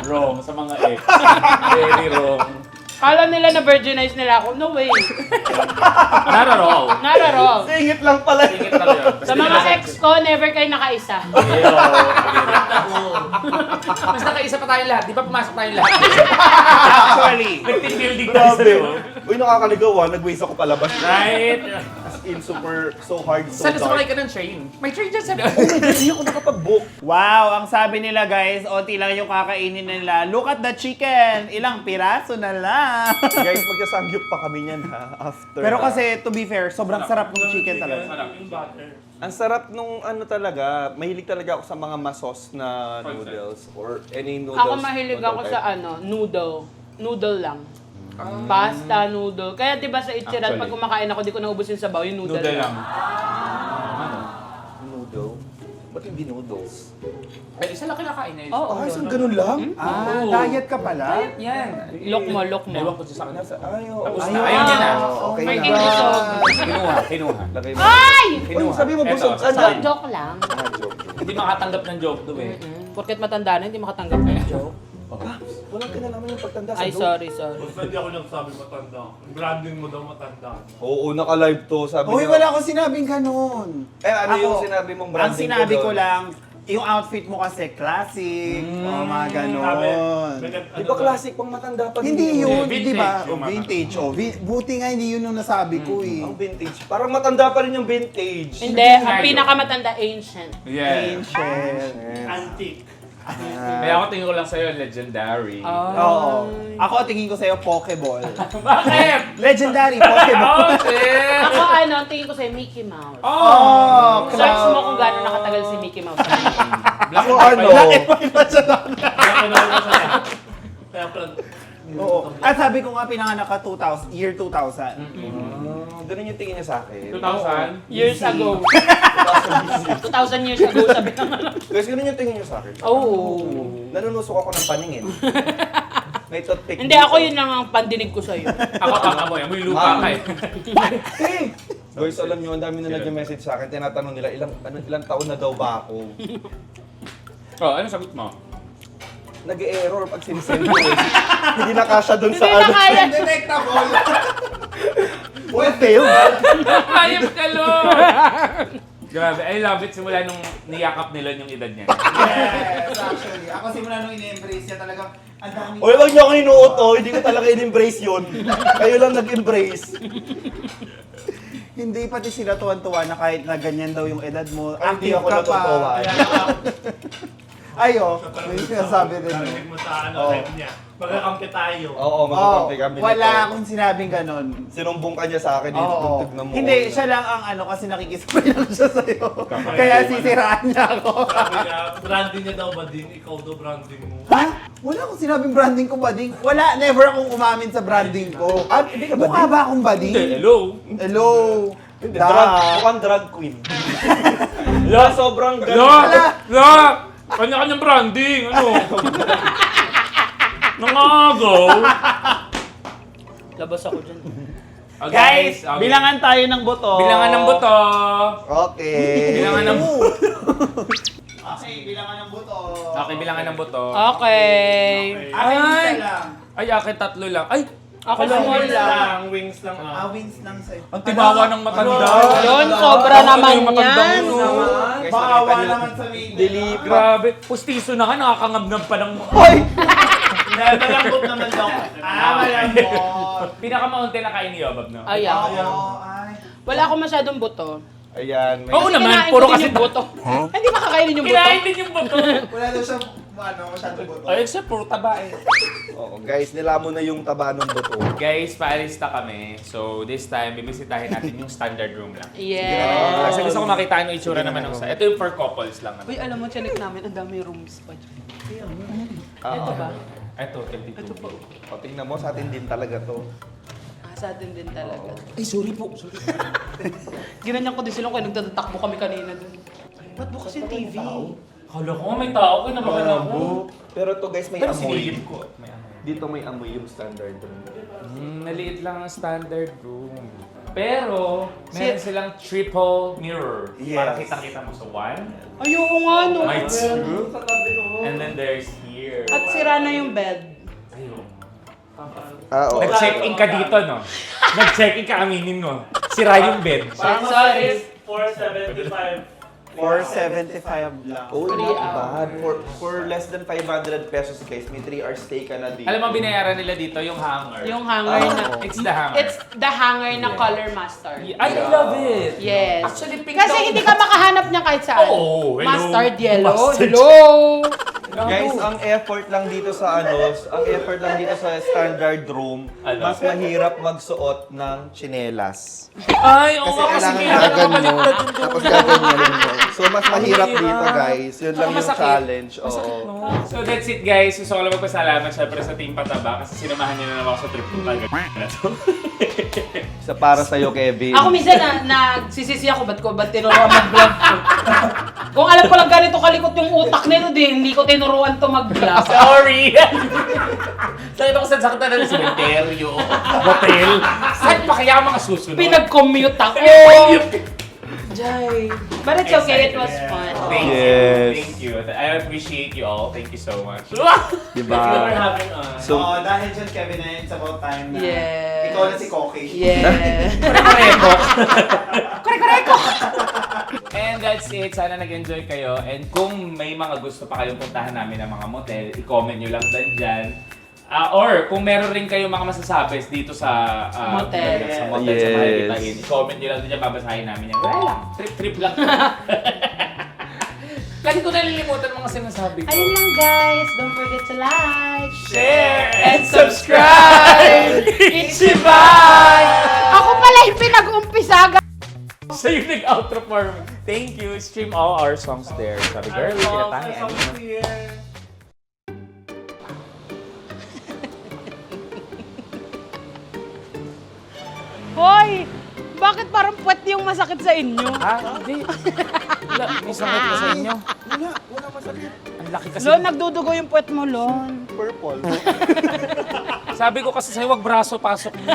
A: Wrong sa mga ex. Very wrong.
C: Kala nila na virginize nila ako. No way.
A: Not at all.
C: Not at all.
D: Singit lang pala.
A: Tingin lang yun.
C: Sa mga ex ko, never kayo nakaisa.
F: Mas nakaisa pa tayo lahat. Di ba pumasok tayo lahat?
B: Actually,
A: Nag-team building tayo sa'yo.
D: Uy, nakakaligaw ah. Nag-waste ako palabas.
A: Right?
D: As in, so hard, so
F: Sana sumakay
D: dark.
F: ka ng train. May train dyan sa
D: Hindi ako nakapag-book.
B: wow, ang sabi nila guys, onti lang yung kakainin nila. Look at the chicken! Ilang piraso na lang.
D: Guys, magkasamgyup pa kami niyan ha. After.
B: Pero kasi, to be fair, sobrang sarap ng chicken talaga.
G: Yung butter.
D: ang sarap nung ano talaga, mahilig talaga ako sa mga masos na noodles or any noodles.
C: Ako mahilig ako
D: noodle
C: sa
D: type.
C: ano, noodle. Noodle lang. Pasta, noodle. Kaya diba sa Ichiran,
A: Actually.
C: pag kumakain ako, di ko naubos yung sabaw, yung noodle,
A: Noodle lang.
D: Noodle? Ba't hindi noodles?
F: Ay, isa lang kinakain na yun.
C: Oo.
D: Ay, saan ganun lang?
B: Diet ka pala?
F: Yan.
C: Look mo, look mo.
F: Ewan ko sa kanya.
D: Ay, oo.
F: Tapos na.
B: Ayun.
F: Ayun yan ah.
D: Okay
C: May
D: na.
C: kinusog.
A: Kinuha.
D: Lagay mo.
C: Ay!
D: Uy, sabi mo, busog
A: Eto,
D: ka
A: sa
D: dyan.
C: Joke lang.
D: Ah, joke.
A: Hindi makatanggap ng joke to eh.
C: Porket matanda na, hindi makatanggap ng joke.
D: Walang kinalaman yung pagtanda sa
C: Ay,
D: joke.
C: sorry.
G: Basta hindi ako nagsabi matanda. Branding mo daw matanda.
D: Oo, naka-live to. Sabi
B: Uy,
D: niya.
B: wala akong sinabing ganun.
D: Eh, ano
B: Ako,
D: yung sinabi mong branding
B: Ang sinabi
D: doon?
B: ko lang, yung outfit mo kasi classic, o mga ganon.
D: Di ba classic pang matanda pa?
B: Hindi yun,
A: Vintage
B: di ba?
A: yung mga-
B: Vintage. Buti nga hindi yun yung nasabi ko eh.
D: Ang vintage. Parang matanda pa rin yung vintage.
C: Hindi, ang pinakamatanda, ancient.
A: Yeah.
B: Ancient.
G: Antique.
F: Kaya ako tingin ko lang sa'yo, legendary.
B: Oo. Ako tingin ko sa'yo, Pokeball.
F: Bakit?
B: Legendary, Pokeball.
F: Oh, shit!
C: Ako tingin ko sa'yo, Mickey Mouse.
B: Oh,
C: Search mo kung gaano nakatagal si Mickey Mouse.
D: Ako ano,
G: Kaya pala,
B: Oo. At sabi ko nga, pinanganak ka year 2000.
D: ganun yung tingin niya sa akin.
F: 2000?
C: Years ago. 2,000 years ago, sabi ng ano.
D: Guys, ganun yung tingin niya sa akin.
C: Oo.
D: Nanunusok ako ng paningin. May toothpick.
C: Hindi, ako yun lang ang pandinig ko sa'yo.
F: Ako ang amoy lupa ka eh.
D: Guys, alam niyo, ang dami na nag-message sa akin. Tinatanong nila, ilang taon na daw ba ako?
F: Oh, ano sagot mo?
D: Nag-error pag sinisend ko eh. Hindi na kasha dun sa
C: Hindi na kaya.
B: Undetectable.
D: Pwede yun.
F: Ayop ka, Lord! Grabe, I love it. Simula nung niyakap nila yung edad niya.
B: Yes, actually. Ako simula nung in-embrace niya talagang ang dami.
D: Oy, wag niyo ako inuuto. Hindi ko talaga in-embrace yun. Kayo lang nag-embrace.
B: Hindi pati sila tuwan-tuwa na kahit na ganyan daw yung edad mo.
D: Hindi
B: active
D: ako
B: ka pa.
D: natutuwa.
B: Ayo, may sinasabi din.
G: narinig mo sa
D: Oo.
G: live niya. Magkakampi tayo.
D: Oo, magkakampi kami
B: Wala
D: nito.
B: akong sinabing ganon.
D: Sinumbong ka niya sa akin,
B: Oo.
D: itutugtog na mo.
B: Hindi, siya lang ang kasi nakikisabay lang siya sa'yo. Kaya sisiraan niya ako.
G: Sabi niya, branding niya daw ba din? Ikaw daw branding mo.
B: Ha? Wala akong sinabing branding ko, bading. Wala, never akong umamin sa branding ko.
D: Ah, hindi ka ba?
B: Mukha ba akong bading?
F: Hindi, hello?
B: Hello?
D: Hindi,
B: Da.
D: mukhang drag queen. La, sobrang
F: Lo!
D: ganda.
F: Lo! Kanya-kanyang branding, ano? Nangagaw.
C: Labas ako dyan.
F: Oh,
B: Guys,
F: okay.
B: bilangan tayo ng boto.
F: Bilangan ng buto.
D: Okay.
F: Bilangan ng
B: Okay, bilangan ng boto.
F: Okay, bilangan ng buto.
C: Okay.
B: Akin isa
F: Ay!
B: lang.
F: Ay, akin tatlo lang. Ay!
C: Ako
B: Wings
C: lang.
B: lang.
G: Wings lang.
B: Wins lang sa'yo.
F: Ang tibawa ng matanda.
C: Yun, sobra naman
F: Yung matandang
C: yan.
F: no.
D: Guys,
B: Bakawa
D: nakita niyo-
B: naman sa video.
D: Delete.
F: Grabe. Pustiso na nga, nakakangab pa ng...
D: Hoy!
B: Malambot naman daw. Malambot.
F: Pinakamaunti na kain ni Yobab, no?
C: Ay, ako.
B: Oo, ay.
C: Wala akong masyadong buto.
D: Ayan. May...
F: Oo naman,
C: Kinain
F: puro
C: ko din
F: kasi
C: yung buto. Hindi makakainin yung buto.
F: Kinain din yung buto.
B: Wala daw siya, masyadong boto.
F: Ay, except puro taba eh.
D: Oo, guys, nilamon na yung taba ng buto.
F: Guys, paalista kami. So, this time, bibisitahin natin yung standard room lang.
C: Yeah.
F: Kasi gusto ko makita yung itsura naman ng sa. Ito yung for couples lang.
C: Uy, alam mo, chinik namin, ang dami rooms pa dyan. Ito ba?
F: Ito, 22.
C: Ito po.
D: O, tingnan mo, sa atin din talaga to.
C: Sa atin din talaga.
F: Ay, sorry po. Sorry.
C: Ginanyan ko din sila kung nagtatakbo kami kanina dun. Ba't bukas yung TV?
F: Kala ko may tao. Kinabahan ako.
D: Pero to guys, may
F: Pero
D: amoy.
F: sinilip ko. May amoy.
D: Dito may amoy yung standard room.
F: Maliit lang ang standard room. Pero, meron silang triple mirror.
D: Yes.
F: Para kita-kita mo sa one.
C: Ayoko nga, no.
F: My two. And then there's here.
C: At sira na yung bed.
F: Ayun.
D: Ah, oo.
F: Nag-check-in ka dito, no? Nag-check-in ka, aminin mo. Sira yung bed.
C: Sorry.
G: 475.
B: 475 lang.
D: Oh, not bad. For less than 500 pesos, guys, may 3 hours stay ka na dito.
F: Alam mo, binayaran nila dito yung hanger.
C: Yung hanger na...
F: It's the hanger.
C: It's the hanger na color mustard.
F: I love it.
C: Yes.
F: Actually, pink
C: Kasi
F: daw.
C: hindi ka makahanap niya kahit saan.
F: Oo, hello.
C: Mustard yellow.
F: Mustard.
C: Hello!
D: Guys, ang effort lang dito sa standard room,
F: Ano?
D: mas mahirap magsuot ng tsinelas.
F: Ay, oo
D: Kasi
F: nga, kasi
D: kailangan gagan mo,
F: pinakabaliktad yung
D: tapos gaganyanin mo. So, mas mahirap
F: hirap.
D: dito, guys. Yun lang yung
F: Masakit.
D: challenge. Oo.
F: So that's it guys. Gusto ko lang magpasalamat syempre sa Team Pataba kasi sinamahan niyo na naman ako sa trip ko talaga na to.
D: Isa para sa'yo, Kevin.
C: Ako minsan nagsisisi ako, ba't tinuruan mag-vlog ko? Kung alam ko lang ganito kalikot yung utak nito, hindi ko tinuruan to mag-vlog.
F: Sorry! Sabi ko sa sakta na cemetery, hotel. Saan pa kaya ang mga susunod?
C: Pinag-commute ako. Jay. But it's okay, it was fun.
F: Thank
D: Yes.
F: you. Thank you. I appreciate you all. Thank you so much.
D: Diba?
G: Thank you for having us.
D: So,
B: Oo, dahil dyan, Kevin, na it's about time na
C: Yes.
B: ikaw na si Koki.
C: Yeah.
F: Kore-koreko.
C: Kore-koreko!
F: And that's it. Sana nag-enjoy kayo. And kung may mga gusto pa kayong puntahan namin ng mga motel, i-comment nyo lang dyan. Or kung meron rin kayong mga masasabi dito sa
C: Motel.
F: sa motel, sa
D: Yes.
F: Mahalitain, i-comment nyo lang dyan, babasahin namin yan. Wala lang. Trip lang. Lagi ko nalilimutan mga sinasabi ko.
C: Ayun lang guys, don't forget to like,
F: Share and subscribe! Ichiban!
C: Ako pala yung pinag-umpisa.
F: Siya yung nag-outro for me. Thank you. Stream all our songs there. Sabi, girl, kinatahan.
C: Hoy! Bakit parang puwet yung masakit sa inyo?
F: Ha? Hindi. Wala, may sakit na sa inyo.
D: Wala masakit.
F: Ang laki kasi.
C: Lon, nagdudugo yung puwet mo, Lon.
D: Purple.
F: Sabi ko kasi sa'yo, wag braso, pasok mo.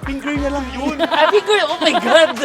D: Finger niya lang yun.
F: Sabi ko, oh my God!